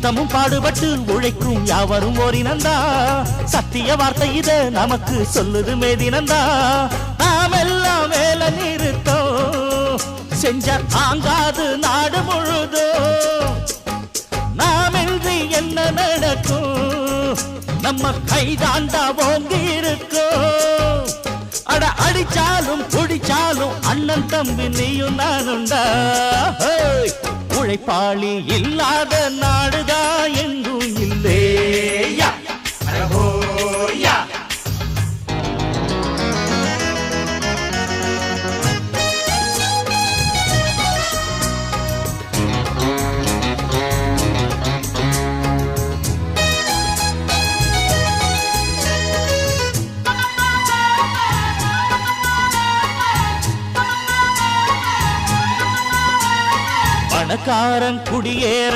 நித்தமும் பாடுபட்டு உழைக்கும் யாவரும் ஓரினந்தா சத்திய வார்த்தை இத நமக்கு சொல்லுது மேதினந்தா நாம் எல்லாம் வேலை நிறுத்தோம் செஞ்ச ஆங்காது நாடு முழுதோ நாமின்றி என்ன நடக்கும் நம்ம கைதாண்டா ஓங்கி இருக்கும் அட அடிச்சாலும் குடிச்சாலும் அண்ணன் தம்பி நீயும் நானுண்டா உழைப்பாளி இல்லாத நாடுதா எங்கும் இல்லேயா பணக்காரன் குடியேற